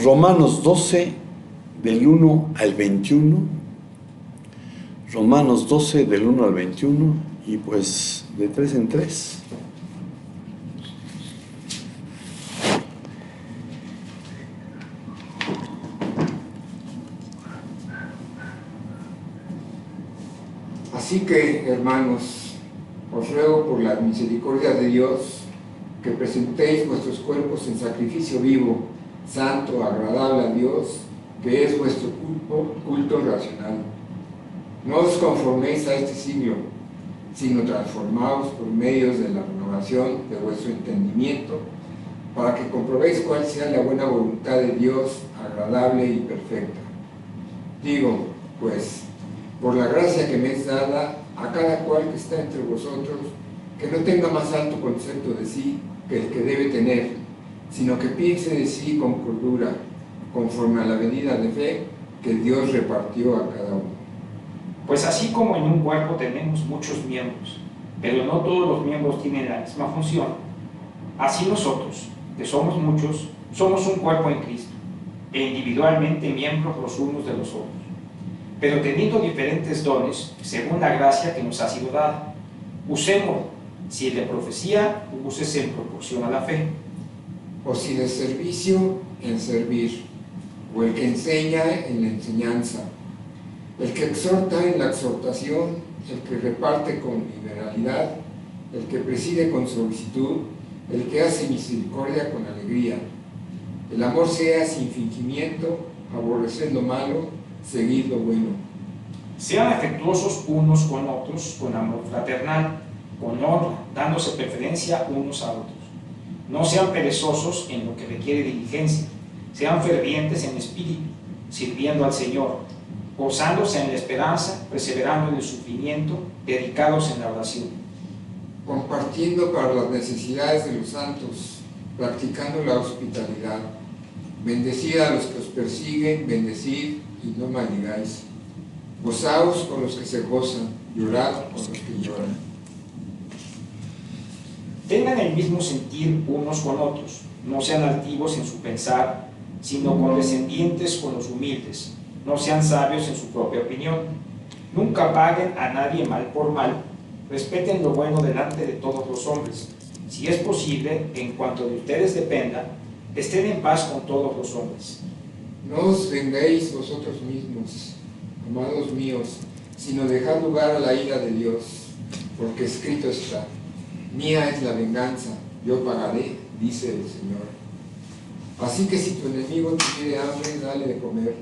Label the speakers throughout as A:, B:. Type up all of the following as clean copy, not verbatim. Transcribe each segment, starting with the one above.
A: Romanos 12, del 1 al 21. Romanos 12, del 1 al 21, y pues de 3 en 3.
B: Así que, hermanos, os ruego por la misericordia de Dios que presentéis vuestros cuerpos en sacrificio vivo, santo, agradable a Dios, que es vuestro culto racional. No os conforméis a este siglo, sino transformaos por medios de la renovación de vuestro entendimiento, para que comprobéis cuál sea la buena voluntad de Dios, agradable y perfecta. Digo, pues, por la gracia que me es dada, a cada cual que está entre vosotros, que no tenga más alto concepto de sí que el que debe tener, sino que piense de sí con cordura, conforme a la medida de fe que Dios repartió a cada uno.
C: Pues así como en un cuerpo tenemos muchos miembros, pero no todos los miembros tienen la misma función, así nosotros, que somos muchos, somos un cuerpo en Cristo, e individualmente miembros los unos de los otros, pero teniendo diferentes dones, según la gracia que nos ha sido dada. Usémoslo, si el de profecía, úsese en proporción a la fe.
B: O si de servicio, en servir, o el que enseña en la enseñanza, el que exhorta en la exhortación, el que reparte con liberalidad, el que preside con solicitud, el que hace misericordia con alegría. El amor sea sin fingimiento, aborreced lo malo, seguid lo bueno.
C: Sean afectuosos unos con otros con amor fraternal, con honra, dándose preferencia unos a otros. No sean perezosos en lo que requiere diligencia, sean fervientes en espíritu, sirviendo al Señor, gozándose en la esperanza, perseverando en el sufrimiento, dedicados en la oración.
B: Compartiendo para las necesidades de los santos, practicando la hospitalidad. Bendecid a los que os persiguen, bendecid y no maldigáis. Gozaos con los que se gozan, llorad con los que lloran.
C: Tengan el mismo sentir unos con otros, no sean altivos en su pensar, sino condescendientes con los humildes, no sean sabios en su propia opinión. Nunca paguen a nadie mal por mal, respeten lo bueno delante de todos los hombres. Si es posible, en cuanto de ustedes dependa, estén en paz con todos los hombres.
B: No os vengáis vosotros mismos, amados míos, sino dejad lugar a la ira de Dios, porque escrito está: mía es la venganza, yo pagaré, dice el Señor. Así que si tu enemigo tuviere hambre, dale de comer,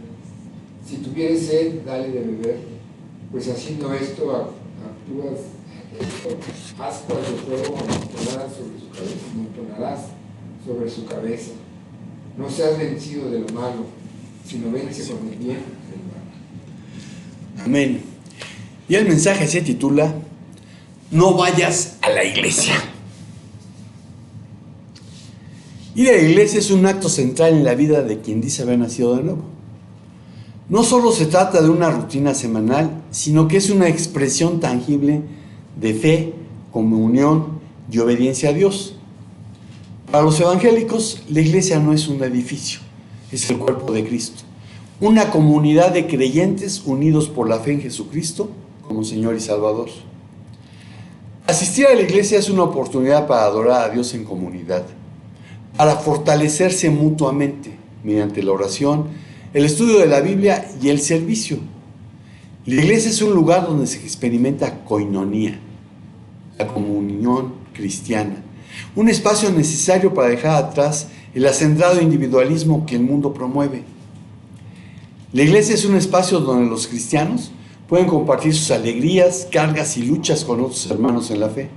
B: si tuviere sed, dale de beber, pues haciendo esto actúas ascuas de fuego amontonarás sobre su cabeza. No seas vencido de lo malo, sino vence con el bien del mal.
A: Amén. Y el mensaje se titula: no vayas a la iglesia. Ir a la iglesia es un acto central en la vida de quien dice haber nacido de nuevo. No solo se trata de una rutina semanal, sino que es una expresión tangible de fe, comunión y obediencia a Dios. Para los evangélicos, la iglesia no es un edificio, es el cuerpo de Cristo, una comunidad de creyentes unidos por la fe en Jesucristo como Señor y Salvador. Asistir a la iglesia es una oportunidad para adorar a Dios en comunidad, para fortalecerse mutuamente mediante la oración, el estudio de la Biblia y el servicio. La iglesia es un lugar donde se experimenta koinonía, la comunión cristiana, un espacio necesario para dejar atrás el acendrado individualismo que el mundo promueve. La iglesia es un espacio donde los cristianos pueden compartir sus alegrías, cargas y luchas con otros hermanos en la fe.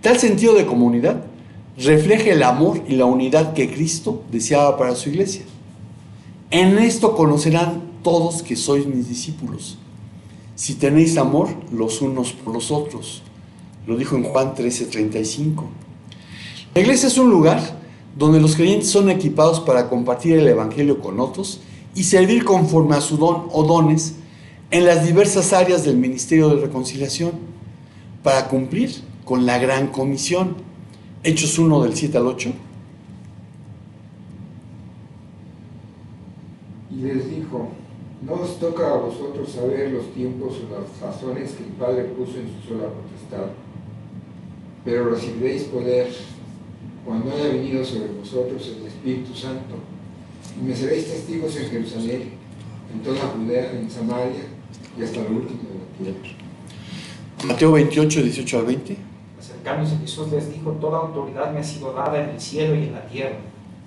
A: Tal sentido de comunidad refleja el amor y la unidad que Cristo deseaba para su iglesia. En esto conocerán todos que sois mis discípulos, si tenéis amor los unos por los otros. Lo dijo en Juan 13:35. La iglesia es un lugar donde los creyentes son equipados para compartir el evangelio con otros y servir conforme a su don o dones en las diversas áreas del ministerio de reconciliación, para cumplir con la gran comisión. Hechos 1 del 7 al 8.
B: Y les dijo: no os toca a vosotros saber los tiempos o las razones que el Padre puso en su sola potestad, pero recibiréis poder cuando haya venido sobre vosotros el Espíritu Santo, y me seréis testigos en Jerusalén, en toda Judea, en Samaria y hasta lo último de la tierra.
A: Mateo 28, 18 al 20.
C: Acercándose Jesús les dijo: toda autoridad me ha sido dada en el cielo y en la tierra.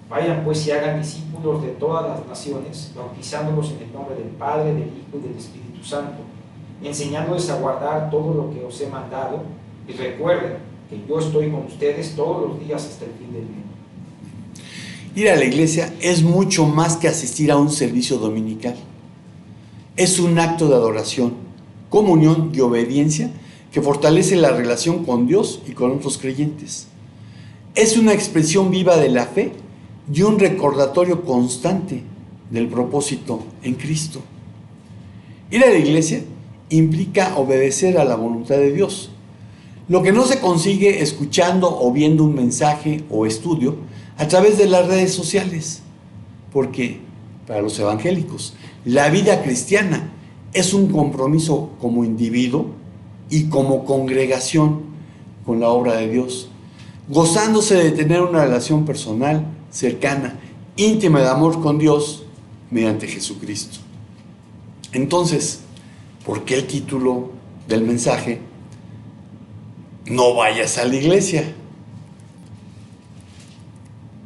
C: Vayan pues y hagan discípulos de todas las naciones, bautizándolos en el nombre del Padre, del Hijo y del Espíritu Santo, enseñándoles a guardar todo lo que os he mandado, y recuerden que yo estoy con ustedes todos los días hasta el fin del mundo.
A: Ir a la iglesia es mucho más que asistir a un servicio dominical. Es un acto de adoración, comunión y obediencia que fortalece la relación con Dios y con otros creyentes. Es una expresión viva de la fe y un recordatorio constante del propósito en Cristo. Ir a la iglesia implica obedecer a la voluntad de Dios, lo que no se consigue escuchando o viendo un mensaje o estudio a través de las redes sociales, porque para los evangélicos la vida cristiana es un compromiso como individuo y como congregación con la obra de Dios, gozándose de tener una relación personal, cercana, íntima de amor con Dios mediante Jesucristo. Entonces, ¿por qué el título del mensaje? No vayas a la iglesia.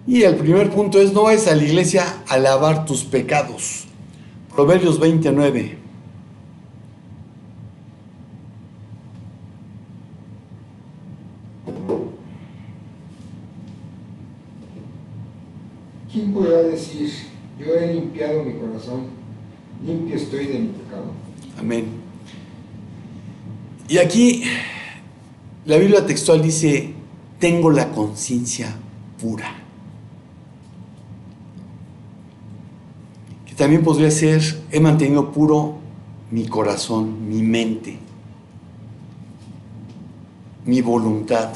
A: Y el primer punto es: no vayas a la iglesia a lavar tus pecados. Proverbios 29.
B: ¿Quién podrá decir: yo he limpiado mi corazón, limpio estoy de mi pecado?
A: Amén. Y aquí la Biblia textual dice: tengo la conciencia pura. Que también podría ser: he mantenido puro mi corazón, mi mente, mi voluntad.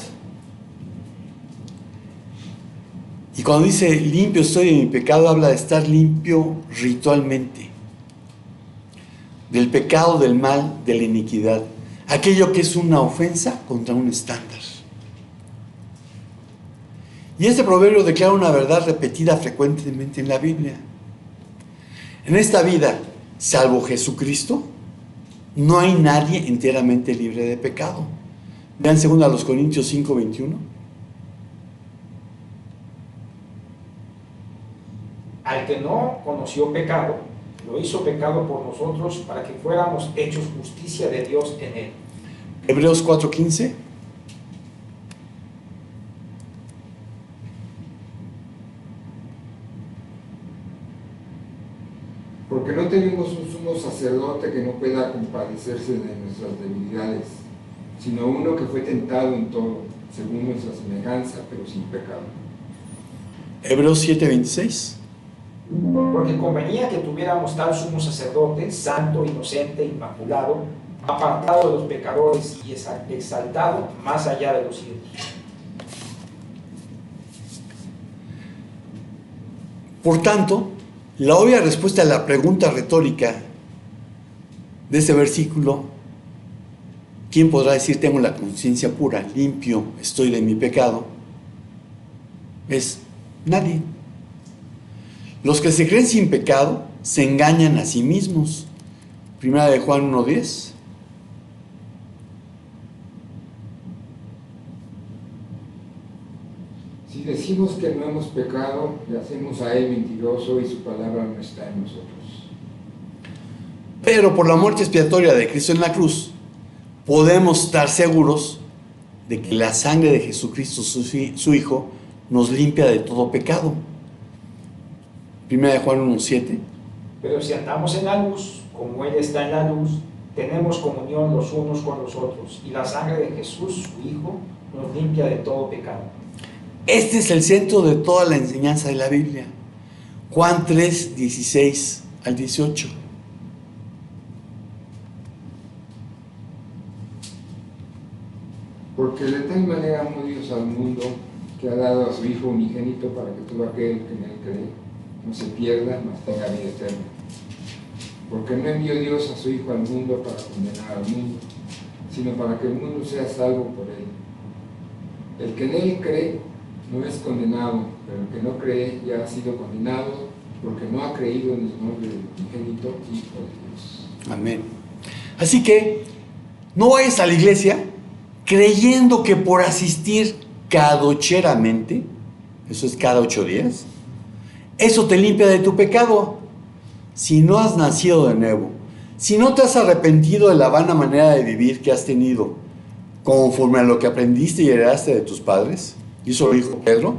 A: Y cuando dice limpio estoy de mi pecado, habla de estar limpio ritualmente, del pecado, del mal, de la iniquidad, aquello que es una ofensa contra un estándar. Y este proverbio declara una verdad repetida frecuentemente en la Biblia. En esta vida, salvo Jesucristo, no hay nadie enteramente libre de pecado. Vean 2 Corintios 5, 21.
C: Al que no conoció pecado, lo hizo pecado por nosotros para que fuéramos hechos justicia de Dios en él.
A: Hebreos 4:15.
B: Porque no tenemos un sumo sacerdote que no pueda compadecerse de nuestras debilidades, sino uno que fue tentado en todo, según nuestra semejanza, pero sin pecado.
A: Hebreos 7:26.
C: Porque convenía que tuviéramos tal sumo sacerdote, santo, inocente, inmaculado, apartado de los pecadores y exaltado más allá de los cielos.
A: Por tanto, la obvia respuesta a la pregunta retórica de este versículo: ¿quién podrá decir tengo la conciencia pura, limpio estoy de mi pecado? Es nadie. Los que se creen sin pecado se engañan a sí mismos. Primera de Juan 1:10.
B: Si decimos que no hemos pecado, le hacemos a él mentiroso y su palabra no está en nosotros.
A: Pero por la muerte expiatoria de Cristo en la cruz, podemos estar seguros de que la sangre de Jesucristo, su Hijo, nos limpia de todo pecado. Primera de Juan 1:7.
C: Pero si andamos en la luz, como Él está en la luz, tenemos comunión los unos con los otros, y la sangre de Jesús, su Hijo, nos limpia de todo pecado.
A: Este es el centro de toda la enseñanza de la Biblia. Juan 3:16 al 18.
B: Porque de tal manera amó Dios al mundo, que ha dado a su Hijo unigénito para que todo aquel que en él cree no se pierda, mas tenga vida eterna. Porque no envió Dios a su Hijo al mundo para condenar al mundo, sino para que el mundo sea salvo por él. El que en él cree no es condenado, pero el que no cree ya ha sido condenado porque no ha creído en el nombre del unigénito Hijo de Dios.
A: Amén. Así que no vayas a la iglesia creyendo que por asistir cadocheramente, eso es cada 8 días, eso te limpia de tu pecado. Si no has nacido de nuevo, si no te has arrepentido de la vana manera de vivir que has tenido, conforme a lo que aprendiste y heredaste de tus padres, y eso lo dijo Pedro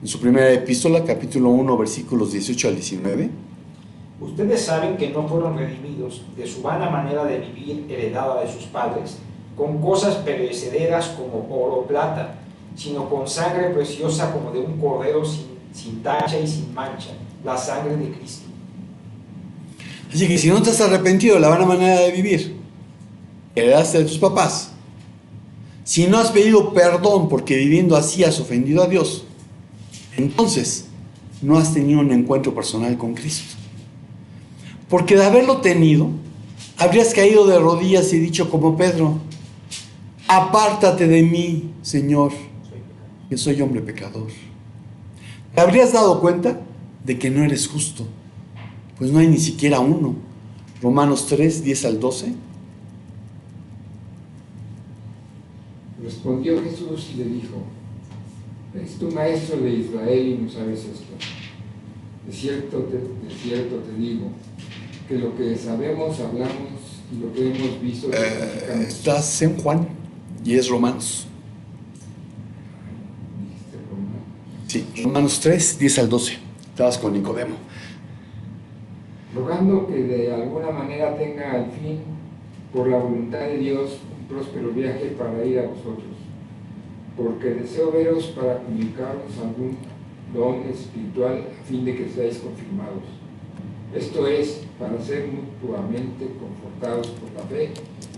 A: en su primera epístola, capítulo 1, versículos 18 al 19.
C: Ustedes saben que no fueron redimidos de su vana manera de vivir heredada de sus padres, con cosas perecederas como oro o plata, sino con sangre preciosa como de un cordero sin tacha y sin mancha, la sangre de Cristo.
A: Así que si no te has arrepentido de la vana manera de vivir que heredaste de tus papás, si no has pedido perdón porque viviendo así has ofendido a Dios, entonces no has tenido un encuentro personal con Cristo. Porque de haberlo tenido, habrías caído de rodillas y dicho como Pedro: apártate de mí, Señor, que soy hombre pecador. Te habrías dado cuenta de que no eres justo, pues no hay ni siquiera uno. Romanos 3, 10 al 12.
B: Respondió Jesús y le dijo: ¿eres tú maestro de Israel y no sabes esto? De cierto te digo, que lo que sabemos hablamos y lo que hemos visto testificamos.
A: Estás en Juan y es Romanos.
B: ¿Dijiste Romano?
A: Sí, Romanos 3, 10 al 12. Estabas con Nicodemo.
B: Rogando que de alguna manera tenga al fin, por la voluntad de Dios, un próspero viaje para ir a vosotros, porque deseo veros para comunicaros algún don espiritual a fin de que seáis confirmados. Esto es, para ser mutuamente confortados por la fe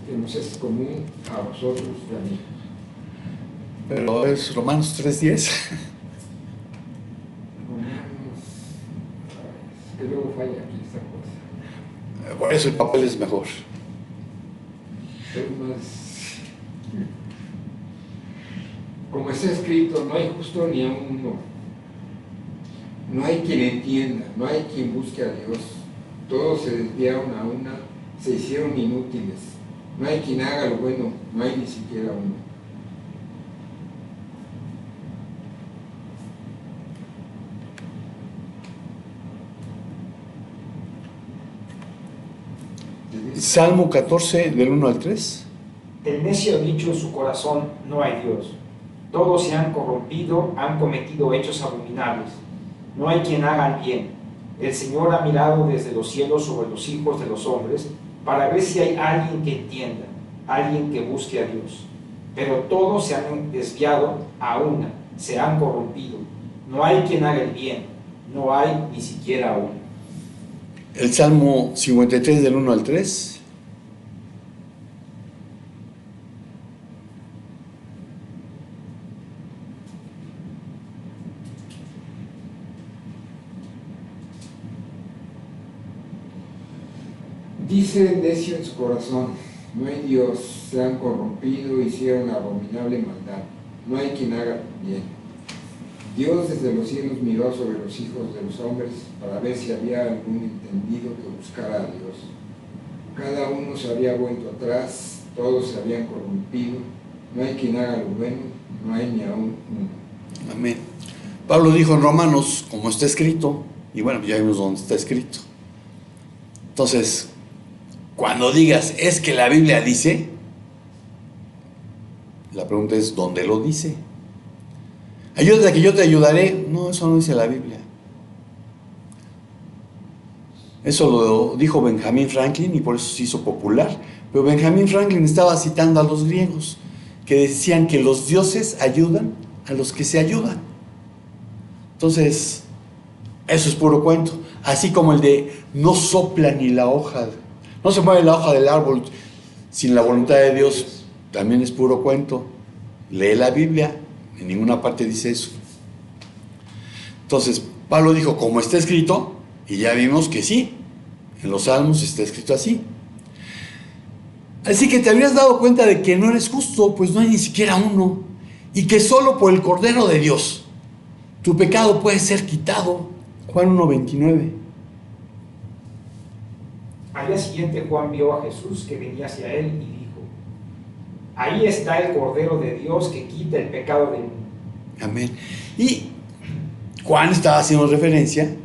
B: que nos es común a vosotros y a mí.
A: Pero es Romanos 3, 10.
B: Romanos, es que luego falla aquí esta cosa.
A: Por eso el papel es mejor.
B: Es más, como está escrito, no hay justo ni a uno. No hay quien entienda, no hay quien busque a Dios. Todos se desviaron a una, se hicieron inútiles. No hay quien haga lo bueno, no hay ni siquiera uno.
A: Salmo 14, del 1 al 3.
C: El necio ha dicho en su corazón: no hay Dios. Todos se han corrompido, han cometido hechos abominables. No hay quien haga el bien. El Señor ha mirado desde los cielos sobre los hijos de los hombres para ver si hay alguien que entienda, alguien que busque a Dios. Pero todos se han desviado a una, se han corrompido. No hay quien haga el bien, no hay ni siquiera uno.
A: El Salmo 53, del 1 al 3.
B: Dice el necio en su corazón: no hay Dios, se han corrompido, hicieron abominable maldad. No hay quien haga bien. Dios desde los cielos miró sobre los hijos de los hombres para ver si había algún entendido que buscara a Dios. Cada uno se había vuelto atrás, todos se habían corrompido. No hay quien haga lo bueno, no hay ni aún uno.
A: Amén. Pablo dijo en Romanos, como está escrito, y bueno, ya vimos dónde está escrito. Entonces, cuando digas, es que la Biblia dice, la pregunta es, ¿dónde lo dice? Ayúdate que yo te ayudaré. No, eso no dice la Biblia. Eso lo dijo Benjamin Franklin y por eso se hizo popular. Pero Benjamin Franklin estaba citando a los griegos, que decían que los dioses ayudan a los que se ayudan. Entonces, eso es puro cuento. Así como el de no sopla ni la hoja, no se mueve la hoja del árbol sin la voluntad de Dios, también es puro cuento. Lee la Biblia, en ninguna parte dice eso. Entonces, Pablo dijo, como está escrito, y ya vimos que sí, En los Salmos está escrito así. Así que te habrías dado cuenta de que no eres justo, pues no hay ni siquiera uno, y que solo por el Cordero de Dios tu pecado puede ser quitado. Juan 1:29.
C: Al día siguiente Juan vio a Jesús que venía hacia él y dijo: ahí está el Cordero de Dios que quita el pecado del mundo.
A: Amén. Y Juan estaba haciendo referencia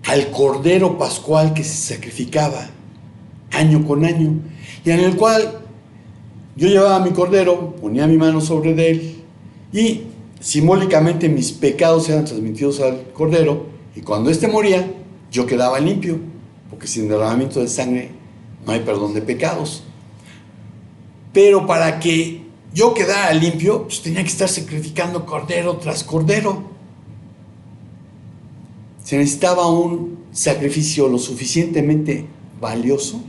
A: al Cordero Pascual que se sacrificaba año con año, y en el cual yo llevaba mi cordero, ponía mi mano sobre él, y simbólicamente mis pecados eran transmitidos al cordero, y cuando éste moría, yo quedaba limpio, porque sin derramamiento de sangre no hay perdón de pecados. Pero para que yo quedara limpio, pues tenía que estar sacrificando cordero tras cordero. Se necesitaba un sacrificio lo suficientemente valioso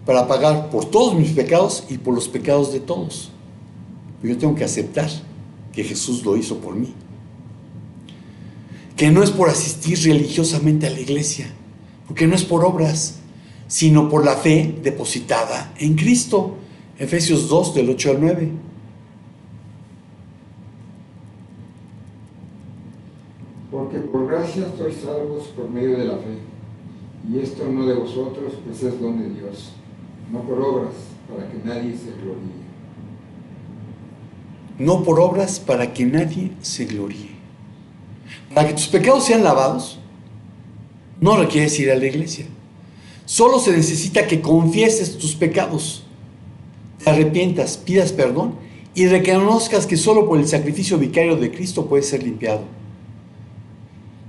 A: para pagar por todos mis pecados y por los pecados de todos. Pero yo tengo que aceptar que Jesús lo hizo por mí. Que no es por asistir religiosamente a la iglesia, porque no es por obras, sino por la fe depositada en Cristo. Efesios 2, del 8 al 9.
B: Porque por gracia sois salvos por medio de la fe, y esto no de vosotros, pues es don de Dios, no por obras, para que nadie se gloríe.
A: No por obras, para que nadie se gloríe. Para que tus pecados sean lavados, no requieres ir a la iglesia. Solo se necesita que confieses tus pecados, te arrepientas, pidas perdón y reconozcas que solo por el sacrificio vicario de Cristo puedes ser limpiado.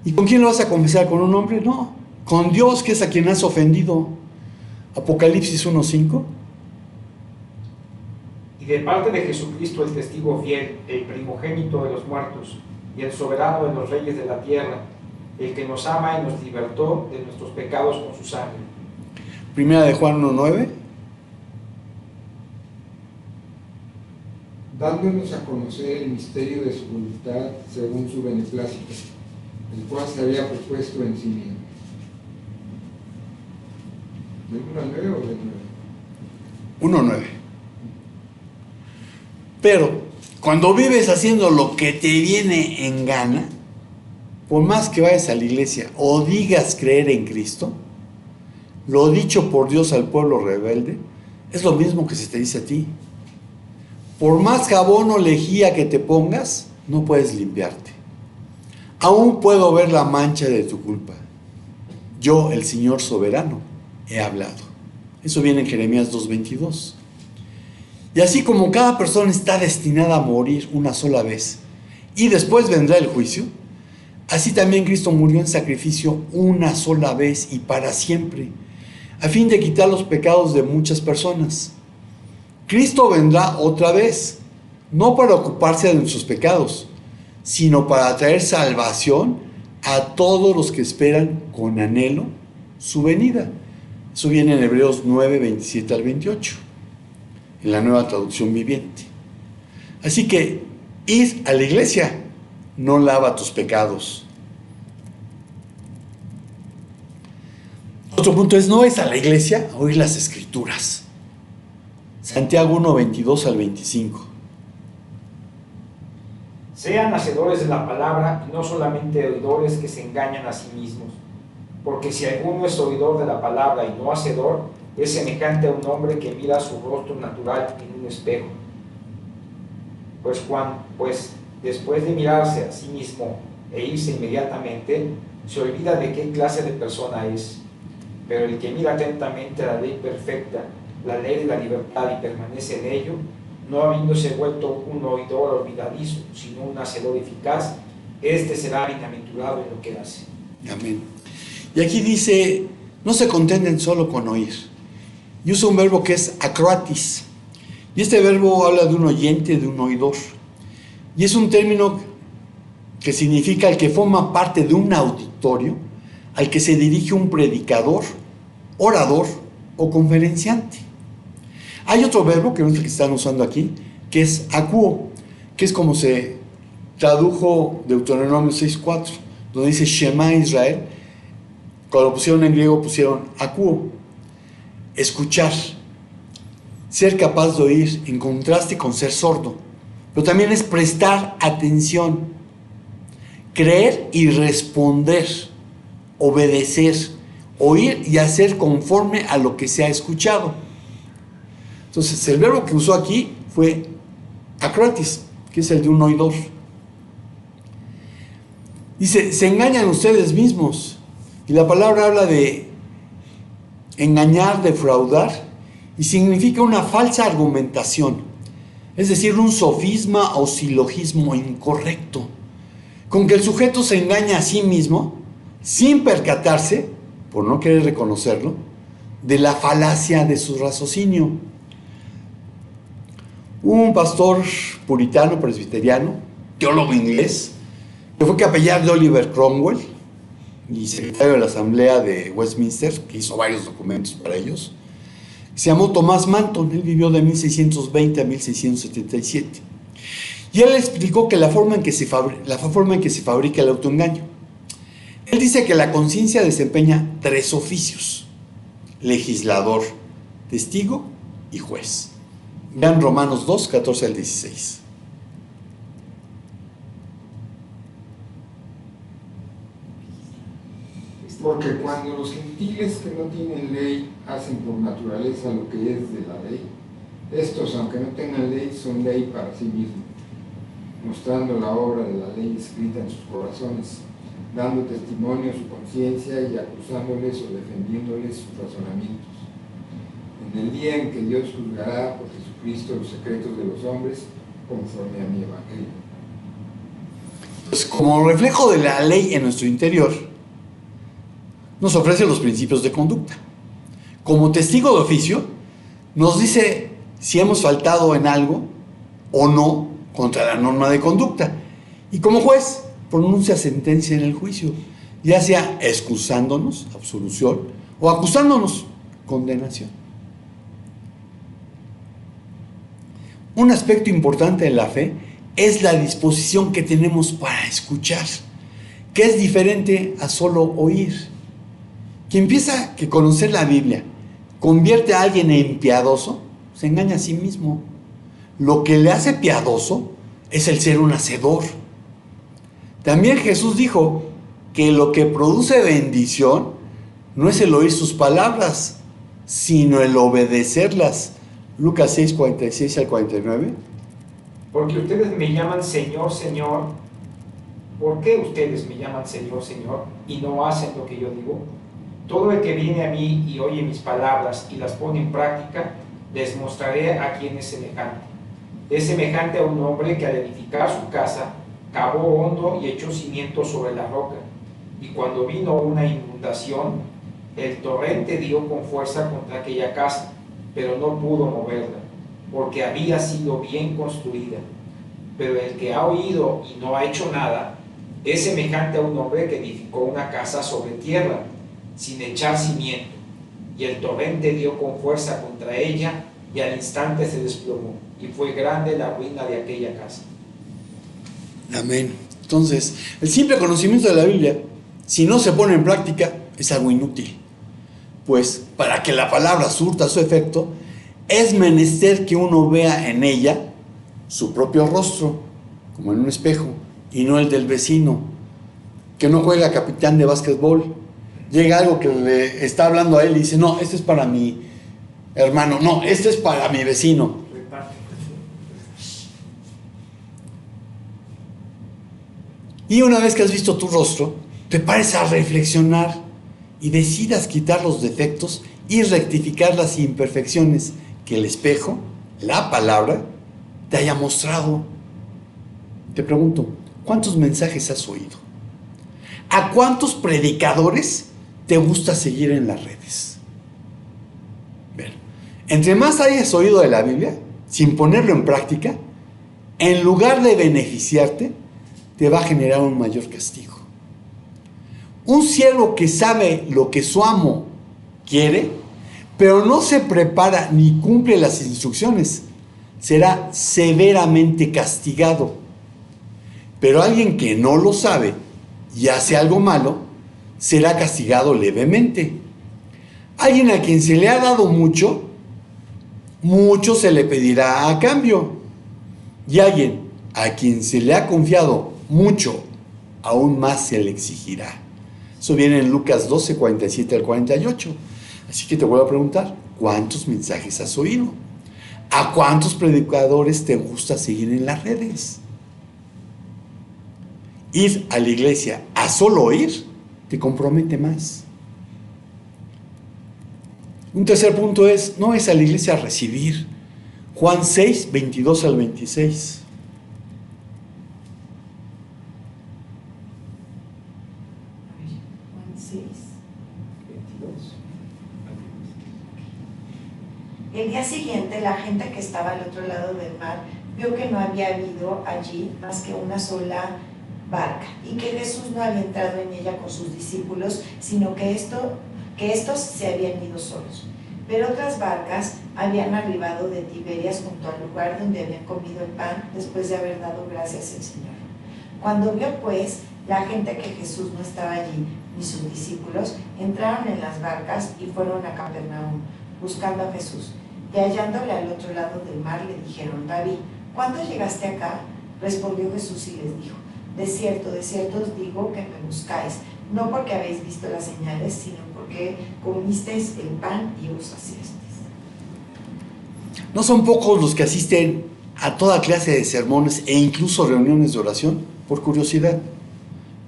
A: ¿Y con quién lo vas a confesar? ¿Con un hombre? No, con Dios, que es a quien has ofendido. Apocalipsis 1:5.
C: Y de parte de Jesucristo, el testigo fiel, el primogénito de los muertos y el soberano de los reyes de la tierra, el que nos ama y nos libertó de nuestros pecados con su sangre.
A: Primera de Juan 1:9.
B: Dándonos a conocer el misterio de su voluntad según su beneplácito, el cual se había propuesto en sí mismo. ¿Del 1 al 9 o del 9?
A: 1:9. Pero cuando vives haciendo lo que te viene en gana, por más que vayas a la iglesia o digas creer en Cristo, lo dicho por Dios al pueblo rebelde es lo mismo que se te dice a ti. Por más jabón o lejía que te pongas, no puedes limpiarte. Aún puedo ver la mancha de tu culpa. Yo, el Señor soberano, he hablado. Eso viene en Jeremías 2:22. Y así como cada persona está destinada a morir una sola vez y después vendrá el juicio, así también Cristo murió en sacrificio una sola vez y para siempre, a fin de quitar los pecados de muchas personas. Cristo vendrá otra vez, no para ocuparse de nuestros pecados, sino para traer salvación a todos los que esperan con anhelo su venida. Eso viene en Hebreos 9:27 al 28, en la Nueva Traducción Viviente. Así que ir a la iglesia no lava tus pecados. Otro punto es: no es a la iglesia a oír las escrituras. Santiago 1:22 al 25.
C: Sean hacedores de la palabra y no solamente oidores que se engañan a sí mismos, porque si alguno es oidor de la palabra y no hacedor, es semejante a un hombre que mira su rostro natural en un espejo. Pues después de mirarse a sí mismo e irse inmediatamente, se olvida de qué clase de persona es. Pero el que mira atentamente a la ley perfecta, la ley de la libertad, y permanece en ello, no habiéndose vuelto un oidor olvidadizo, sino un hacedor eficaz, este será bienaventurado en lo que hace.
A: Amén. Y aquí dice: no se contenten solo con oír. Y usa un verbo que es acroatis. Y este verbo habla de un oyente, de un oidor. Y es un término que significa el que forma parte de un auditorio al que se dirige un predicador, orador o conferenciante. Hay otro verbo que no es el que están usando aquí, que es acuo, que es como se tradujo Deuteronomio 6:4, donde dice Shema Israel, Cuando lo pusieron en griego pusieron akuo, escuchar, ser capaz de oír, en contraste con ser sordo. Pero también es prestar atención, creer y responder, obedecer, oír y hacer conforme a lo que se ha escuchado. Entonces el verbo que usó aquí fue acratis, que es el de un oidor. Dice, se engañan ustedes mismos. Y la palabra habla de engañar, defraudar, y significa una falsa argumentación, es decir, un sofisma o silogismo incorrecto, con que el sujeto se engaña a sí mismo sin percatarse, por no querer reconocerlo, de la falacia de su raciocinio. Un pastor puritano, presbiteriano, teólogo inglés, que fue capellán de Oliver Cromwell y secretario de la Asamblea de Westminster, que hizo varios documentos para ellos, se llamó Thomas Manton. Él vivió de 1620 a 1677. Y él explicó que la forma en que se fabrica el autoengaño. Él dice que la conciencia desempeña 3 oficios: legislador, testigo y juez. Vean Romanos 2, 14 al 16.
B: Porque cuando los gentiles que no tienen ley hacen por naturaleza lo que es de la ley, estos, aunque no tengan ley, son ley para sí mismos, mostrando la obra de la ley escrita en sus corazones, dando testimonio a su conciencia y acusándoles o defendiéndoles sus razonamientos. En el día en que Dios juzgará por Jesucristo los secretos de los hombres, conforme a mi evangelio.
A: Pues como reflejo de la ley en nuestro interior, nos ofrece los principios de conducta. Como testigo de oficio, nos dice si hemos faltado en algo o no contra la norma de conducta. Y como juez, pronuncia sentencia en el juicio, ya sea excusándonos, absolución, o acusándonos, condenación. Un aspecto importante de la fe es la disposición que tenemos para escuchar, que es diferente a solo oír. Quien piensa que conocer la Biblia convierte a alguien en piadoso, se engaña a sí mismo. Lo que le hace piadoso es el ser un hacedor. También Jesús dijo que lo que produce bendición no es el oír sus palabras, sino el obedecerlas. Lucas 6, 46 al 49.
C: Porque ustedes me llaman Señor, Señor. ¿Por qué ustedes me llaman Señor, Señor y no hacen lo que yo digo? Todo el que viene a mí y oye mis palabras y las pone en práctica, les mostraré a quién es semejante. Es semejante a un hombre que al edificar su casa, cavó hondo y echó cimientos sobre la roca. Y cuando vino una inundación, el torrente dio con fuerza contra aquella casa, pero no pudo moverla, porque había sido bien construida. Pero el que ha oído y no ha hecho nada, es semejante a un hombre que edificó una casa sobre tierra, sin echar cimiento, y el torrente dio con fuerza contra ella, y al instante se desplomó, y fue grande la ruina de aquella casa.
A: Amén. Entonces, el simple conocimiento de la Biblia, si no se pone en práctica, es algo inútil. Pues, para que la palabra surta su efecto, es menester que uno vea en ella su propio rostro, como en un espejo, y no el del vecino, que no juega capitán de básquetbol. Llega algo que le está hablando a él y dice, no, este es para mi hermano, no, este es para mi vecino. Y una vez que has visto tu rostro, te pares a reflexionar y decidas quitar los defectos y rectificar las imperfecciones que el espejo, la palabra, te haya mostrado. Te pregunto, ¿cuántos mensajes has oído? ¿A cuántos predicadores te gusta seguir en las redes? Bien, entre más hayas oído de la Biblia, sin ponerlo en práctica, en lugar de beneficiarte, te va a generar un mayor castigo. Un siervo que sabe lo que su amo quiere, pero no se prepara ni cumple las instrucciones, será severamente castigado. Pero alguien que no lo sabe y hace algo malo, será castigado levemente. Alguien a quien se le ha dado mucho, mucho se le pedirá a cambio. Y alguien a quien se le ha confiado mucho, aún más se le exigirá. Eso viene en Lucas 12, 47 al 48. Así que te vuelvo a preguntar, ¿cuántos mensajes has oído? ¿A cuántos predicadores te gusta seguir en las redes? Ir a la iglesia a solo oír te compromete más. Un tercer punto es, no es a la iglesia a recibir. Juan 6, 22 al 26.
D: Juan 6.
B: 22.
D: El día siguiente, la gente que estaba al otro lado del mar vio que no había habido allí más que una sola barca y que Jesús no había entrado en ella con sus discípulos, sino que estos se habían ido solos. Pero otras barcas habían arribado de Tiberias junto al lugar donde habían comido el pan después de haber dado gracias al Señor. Cuando vio pues la gente que Jesús no estaba allí ni sus discípulos, entraron en las barcas y fueron a Capernaum buscando a Jesús. Y hallándole al otro lado del mar le dijeron: Rabí, ¿cuándo llegaste acá? Respondió Jesús y les dijo: de cierto os digo que me buscáis, no porque habéis visto las señales, sino porque comisteis el pan y os saciasteis.
A: No son pocos los que asisten a toda clase de sermones e incluso reuniones de oración por curiosidad,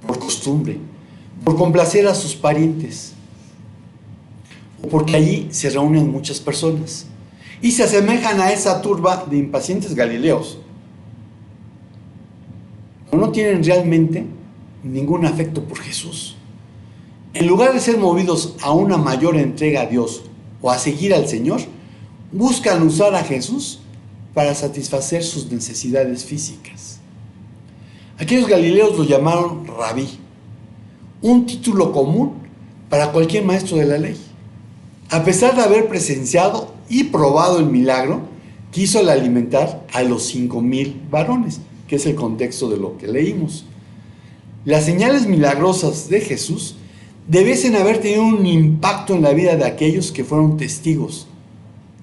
A: por costumbre, por complacer a sus parientes, o porque allí se reúnen muchas personas y se asemejan a esa turba de impacientes galileos. No tienen realmente ningún afecto por Jesús. En lugar de ser movidos a una mayor entrega a Dios o a seguir al Señor, buscan usar a Jesús para satisfacer sus necesidades físicas. Aquellos galileos lo llamaron rabí, un título común para cualquier maestro de la ley. A pesar de haber presenciado y probado el milagro que hizo al alimentar a los 5,000 varones, que es el contexto de lo que leímos. Las señales milagrosas de Jesús debiesen haber tenido un impacto en la vida de aquellos que fueron testigos.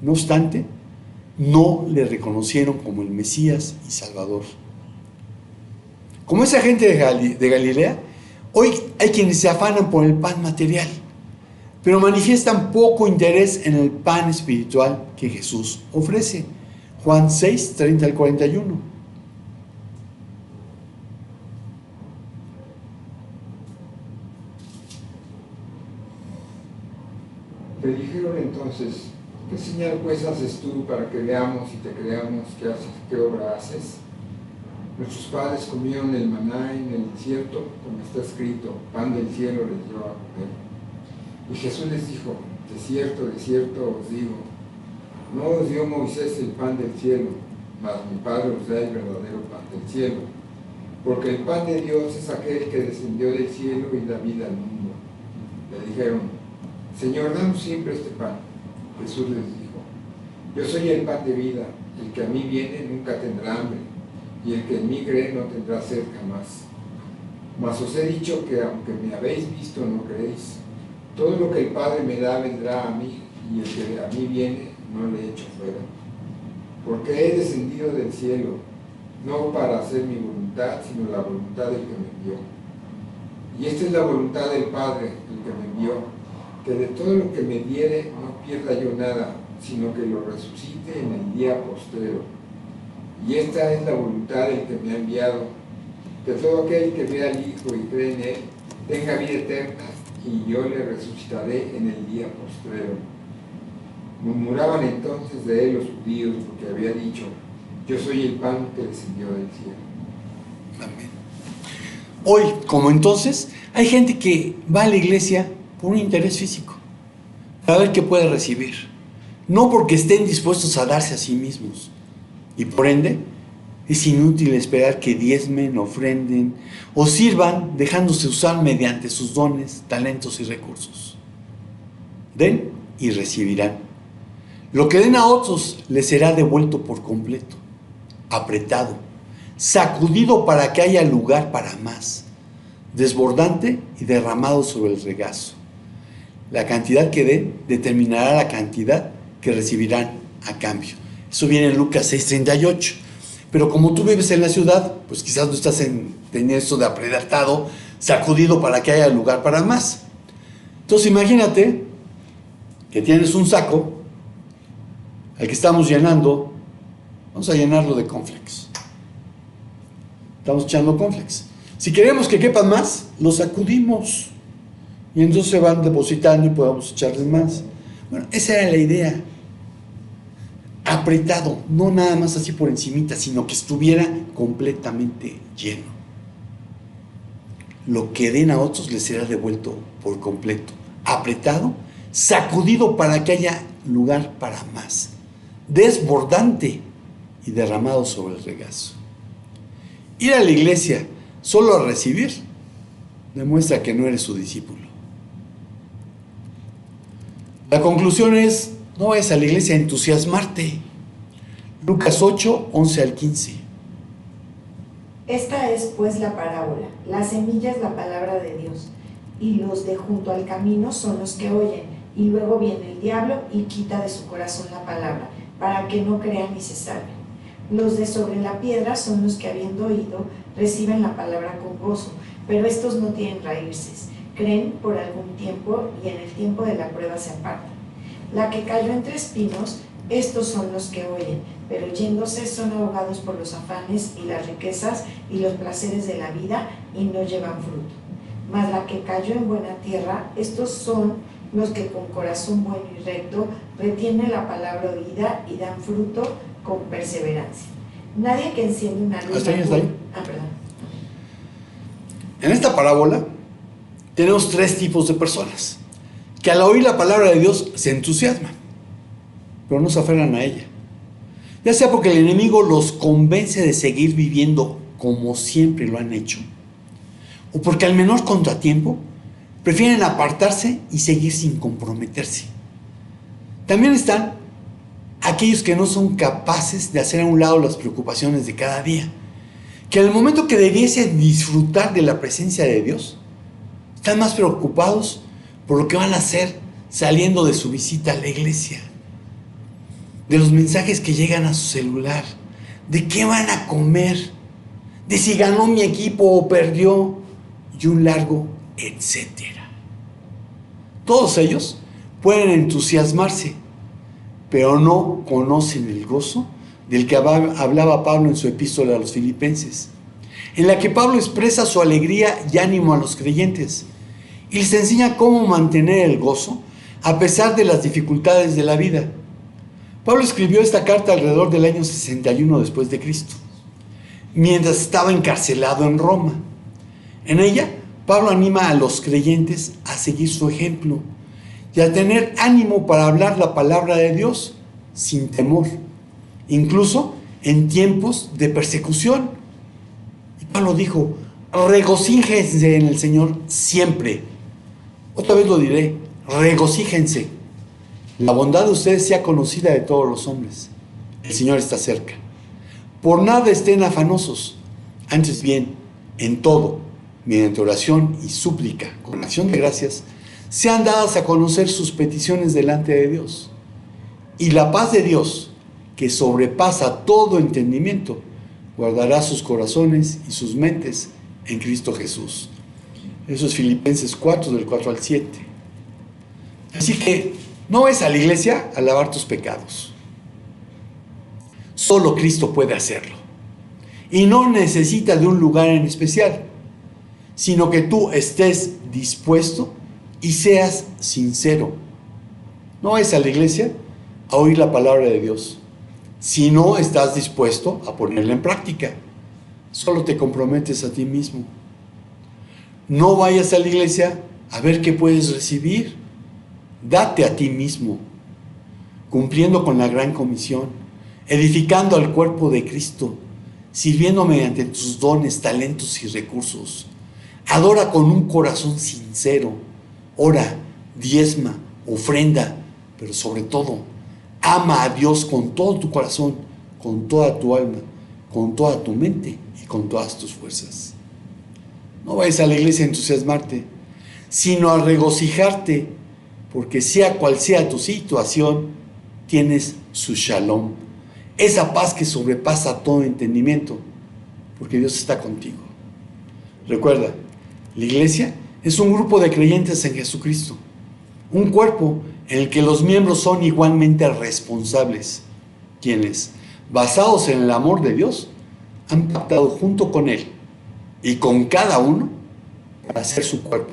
A: No obstante, no le reconocieron como el Mesías y Salvador. Como esa gente de Galilea, hoy hay quienes se afanan por el pan material, pero manifiestan poco interés en el pan espiritual que Jesús ofrece. Juan 6, 30 al 41.
B: Le dijeron entonces: ¿qué señal pues haces tú para que veamos y te creamos qué obra haces? Nuestros padres comieron el maná en el desierto, como está escrito: pan del cielo les dio a comer. Y Jesús les dijo: de cierto os digo, no os dio Moisés el pan del cielo, mas mi Padre os da el verdadero pan del cielo. Porque el pan de Dios es aquel que descendió del cielo y da vida al mundo. Le dijeron: Señor, danos siempre este pan. Jesús les dijo: yo soy el pan de vida, el que a mí viene nunca tendrá hambre, y el que en mí cree no tendrá sed jamás. Mas os he dicho que aunque me habéis visto no creéis. Todo lo que el Padre me da vendrá a mí, y el que a mí viene no le echo fuera. Porque he descendido del cielo, no para hacer mi voluntad, sino la voluntad del que me envió. Y esta es la voluntad del Padre, el que me envió, que de todo lo que me diere no pierda yo nada, sino que lo resucite en el día postrero. Y esta es la voluntad del que me ha enviado, que todo aquel que vea al Hijo y cree en Él tenga vida eterna, y yo le resucitaré en el día postrero. Murmuraban entonces de él los judíos, porque había dicho: yo soy el pan que descendió del cielo.
A: Amén. Hoy, como entonces, hay gente que va a la iglesia por un interés físico, para ver qué puede recibir, no porque estén dispuestos a darse a sí mismos. Y por ende, es inútil esperar que diezmen, ofrenden o sirvan dejándose usar mediante sus dones, talentos y recursos. Den y recibirán. Lo que den a otros les será devuelto por completo, apretado, sacudido para que haya lugar para más. desbordante y derramado sobre el regazo. La cantidad que den determinará la cantidad que recibirán a cambio. Eso viene en Lucas 6:38. Pero como tú vives en la ciudad, pues quizás no estás teniendo esto de apretado, sacudido para que haya lugar para más. Entonces imagínate que tienes un saco al que estamos llenando. Vamos a llenarlo de cornflakes. Estamos echando cornflakes. Si queremos que quepan más, los sacudimos. Y entonces se van depositando y podemos echarles más. Bueno, esa era la idea. Apretado, no nada más así por encimita, sino que estuviera completamente lleno. Lo que den a otros les será devuelto por completo. Apretado, sacudido para que haya lugar para más. Desbordante y derramado sobre el regazo. Ir a la iglesia solo a recibir demuestra que no eres su discípulo. La conclusión es: no vayas a la iglesia a entusiasmarte. Lucas 8, 11 al 15.
D: Esta es pues la parábola. La semilla es la palabra de Dios, y los de junto al camino son los que oyen, y luego viene el diablo y quita de su corazón la palabra, para que no crean ni se salven. Los de sobre la piedra son los que, habiendo oído, reciben la palabra con gozo, pero estos no tienen raíces, creen por algún tiempo y en el tiempo de la prueba se apartan. La que cayó entre espinos, estos son los que oyen, pero yéndose son ahogados por los afanes y las riquezas y los placeres de la vida y no llevan fruto. Mas la que cayó en buena tierra, estos son los que con corazón bueno y recto retienen la palabra oída y dan fruto con perseverancia. Nadie que enciende una luz...
A: ¿Hasta ahí?
D: Perdón.
A: En esta parábola tenemos tres tipos de personas que al oír la palabra de Dios se entusiasman, pero no se aferran a ella. Ya sea porque el enemigo los convence de seguir viviendo como siempre lo han hecho, o porque al menor contratiempo prefieren apartarse y seguir sin comprometerse. También están aquellos que no son capaces de hacer a un lado las preocupaciones de cada día, que al momento que debiesen disfrutar de la presencia de Dios, están más preocupados por lo que van a hacer saliendo de su visita a la iglesia, de los mensajes que llegan a su celular, de qué van a comer, de si ganó mi equipo o perdió, y un largo etcétera. Todos ellos pueden entusiasmarse, pero no conocen el gozo del que hablaba Pablo en su epístola a los Filipenses, en la que Pablo expresa su alegría y ánimo a los creyentes y les enseña cómo mantener el gozo a pesar de las dificultades de la vida. Pablo escribió esta carta alrededor del año 61 después de Cristo, mientras estaba encarcelado en Roma. En ella, Pablo anima a los creyentes a seguir su ejemplo y a tener ánimo para hablar la palabra de Dios sin temor, incluso en tiempos de persecución. Y Pablo dijo: regocíjense en el Señor siempre. Otra vez lo diré: regocíjense. La bondad de ustedes sea conocida de todos los hombres. El Señor está cerca. Por nada estén afanosos, antes bien, en todo, mediante oración y súplica, con acción de gracias, sean dadas a conocer sus peticiones delante de Dios. Y la paz de Dios, que sobrepasa todo entendimiento, guardará sus corazones y sus mentes en Cristo Jesús. Eso es Filipenses 4, del 4 al 7. Así que no vayas a la iglesia a lavar tus pecados. Solo Cristo puede hacerlo. Y no necesita de un lugar en especial, sino que tú estés dispuesto y seas sincero. No vayas a la iglesia a oír la palabra de Dios si no estás dispuesto a ponerla en práctica. Solo te comprometes a ti mismo. No vayas a la iglesia a ver qué puedes recibir. Date a ti mismo, cumpliendo con la gran comisión, edificando al cuerpo de Cristo, sirviendo mediante tus dones, talentos y recursos. Adora con un corazón sincero. Ora, diezma, ofrenda, pero sobre todo, ama a Dios con todo tu corazón, con toda tu alma, con toda tu mente y con todas tus fuerzas. No vayas a la iglesia a entusiasmarte, sino a regocijarte, porque sea cual sea tu situación, tienes su shalom, esa paz que sobrepasa todo entendimiento, porque Dios está contigo. Recuerda, la iglesia es un grupo de creyentes en Jesucristo, un cuerpo en el que los miembros son igualmente responsables, quienes, basados en el amor de Dios, han pactado junto con Él y con cada uno para hacer su cuerpo,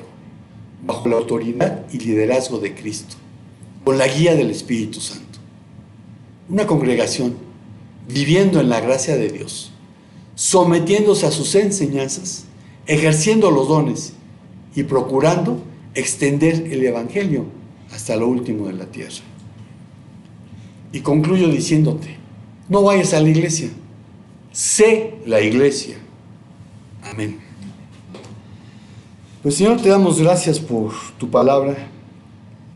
A: bajo la autoridad y liderazgo de Cristo, con la guía del Espíritu Santo. Una congregación viviendo en la gracia de Dios, sometiéndose a sus enseñanzas, ejerciendo los dones y procurando extender el Evangelio hasta lo último de la tierra. Y concluyo diciéndote, no vayas a la iglesia, sé la iglesia. Amén. Pues Señor, te damos gracias por tu palabra,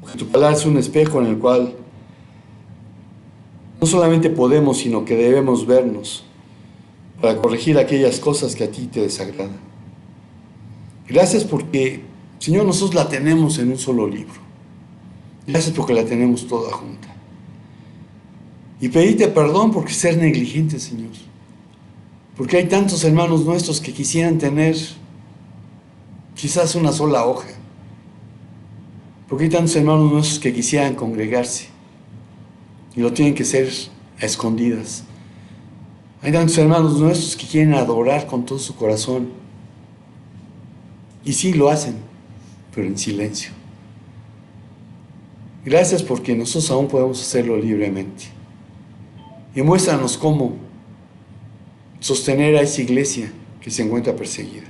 A: porque tu palabra es un espejo en el cual no solamente podemos, sino que debemos vernos para corregir aquellas cosas que a ti te desagradan. Gracias porque, Señor, nosotros la tenemos en un solo libro. Gracias porque la tenemos toda junta. Y pedirte perdón por ser negligente, Señor. Porque hay tantos hermanos nuestros que quisieran tener quizás una sola hoja. Porque hay tantos hermanos nuestros que quisieran congregarse y lo tienen que hacer a escondidas. Hay tantos hermanos nuestros que quieren adorar con todo su corazón. Y sí lo hacen, pero en silencio. Gracias porque nosotros aún podemos hacerlo libremente. Y muéstranos cómo sostener a esa iglesia que se encuentra perseguida.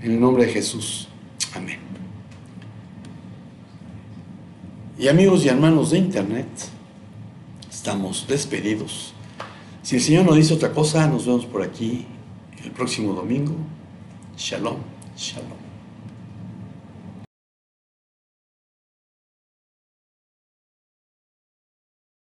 A: En el nombre de Jesús. Amén. Y amigos y hermanos de internet, estamos despedidos. Si el Señor no dice otra cosa, nos vemos por aquí el próximo domingo. Shalom, shalom.